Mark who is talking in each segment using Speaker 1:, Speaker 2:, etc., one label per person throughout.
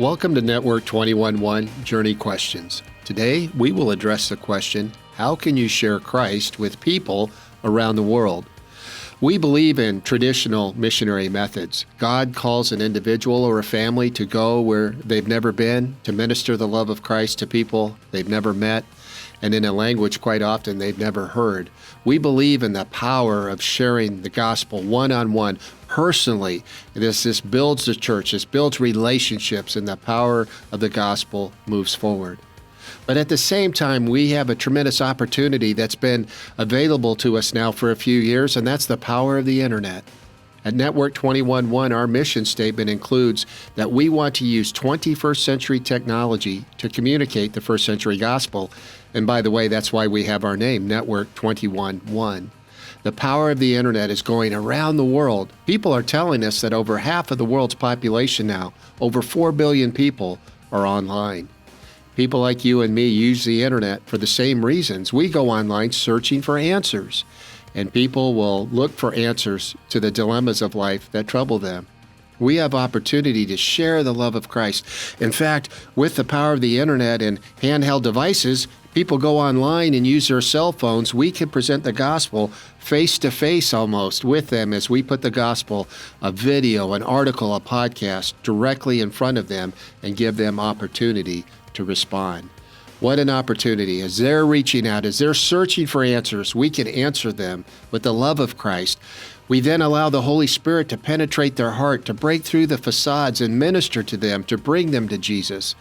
Speaker 1: Welcome to Network 21.1 Journey Questions. Today, we will address the question, how can you share Christ with people around the world? We believe in traditional missionary methods. God calls an individual or a family to go where they've never been, to minister the love of Christ to people they've never met, and in a language quite often they've never heard. We believe in the power of sharing the gospel one-on-one, personally. This builds the church, this builds relationships, and the power of the gospel moves forward. But at the same time, we have a tremendous opportunity that's been available to us now for a few years, and that's the power of the internet. At Network 21.1, our mission statement includes that we want to use 21st century technology to communicate the first century gospel. And by the way, that's why we have our name, Network 21.1. The power of the internet is going around the world. People are telling us that over half of the world's population now, over 4 billion people, are online. People like you and me use the internet for the same reasons. We go online searching for answers, and people will look for answers to the dilemmas of life that trouble them. We have opportunity to share the love of Christ. In fact, with the power of the internet and handheld devices, people go online and use their cell phones. We can present the gospel face-to-face almost with them as we put the gospel, a video, an article, a podcast directly in front of them and give them opportunity to respond. What an opportunity. As they're reaching out, as they're searching for answers, we can answer them with the love of Christ. We then allow the Holy Spirit to penetrate their heart, to break through the facades and minister to them, to bring them to Jesus.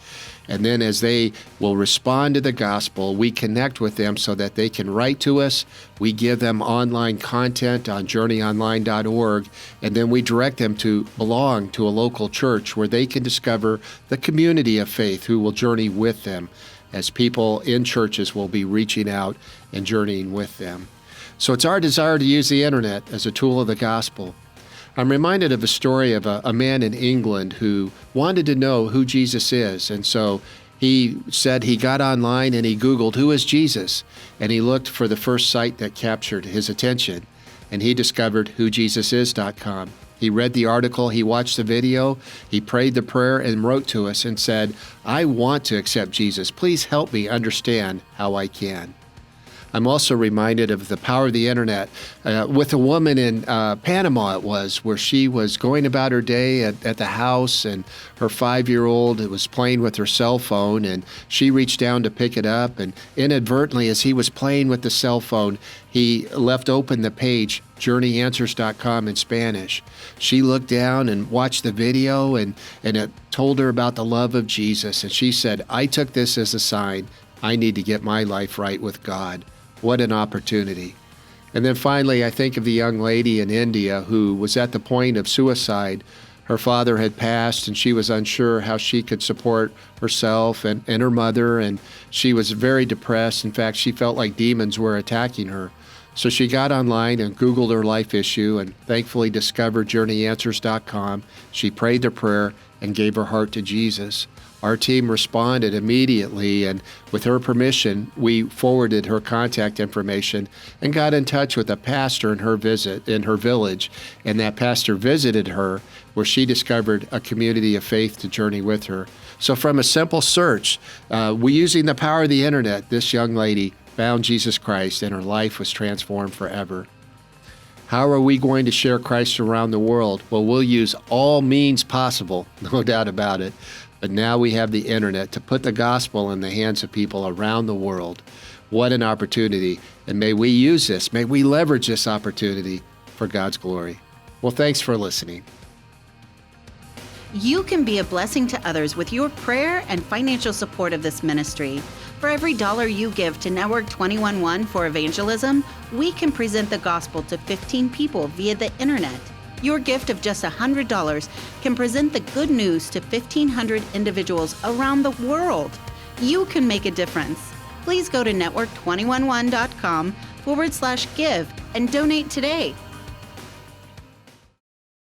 Speaker 1: And then as they will respond to the gospel, we connect with them so that they can write to us. We give them online content on journeyonline.org, and then we direct them to belong to a local church where they can discover the community of faith who will journey with them, as people in churches will be reaching out and journeying with them. So it's our desire to use the internet as a tool of the gospel. I'm reminded of a story of a man in England who wanted to know who Jesus is. And so he said he got online and he Googled, who is Jesus? And he looked for the first site that captured his attention. And he discovered whojesusis.com. He read the article, he watched the video, he prayed the prayer and wrote to us and said, I want to accept Jesus. Please help me understand how I can. I'm also reminded of the power of the internet with a woman in Panama, it was, where she was going about her day at the house, and her 5-year-old was playing with her cell phone, and she reached down to pick it up, and inadvertently, as he was playing with the cell phone, he left open the page, journeyanswers.com in Spanish. She looked down and watched the video, and it told her about the love of Jesus, and she said, I took this as a sign. I need to get my life right with God. What an opportunity. And then finally, I think of the young lady in India who was at the point of suicide. Her father had passed, and she was unsure how she could support herself and her mother, and she was very depressed. In fact, she felt like demons were attacking her. So she got online and Googled her life issue and thankfully discovered journeyanswers.com. She prayed the prayer and gave her heart to Jesus. Our team responded immediately, and with her permission, we forwarded her contact information and got in touch with a pastor in her village, and that pastor visited her where she discovered a community of faith to journey with her. So from a simple search, using the power of the internet, this young lady found Jesus Christ and her life was transformed forever. How are we going to share Christ around the world? Well, we'll use all means possible, no doubt about it. But now we have the internet to put the gospel in the hands of people around the world. What an opportunity. And may we use this, may we leverage this opportunity for God's glory. Well, thanks for listening.
Speaker 2: You can be a blessing to others with your prayer and financial support of this ministry. For every dollar you give to Network 21.1 for evangelism, we can present the gospel to 15 people via the internet. Your gift of just $100 can present the good news to 1,500 individuals around the world. You can make a difference. Please go to network211.com/give and donate today.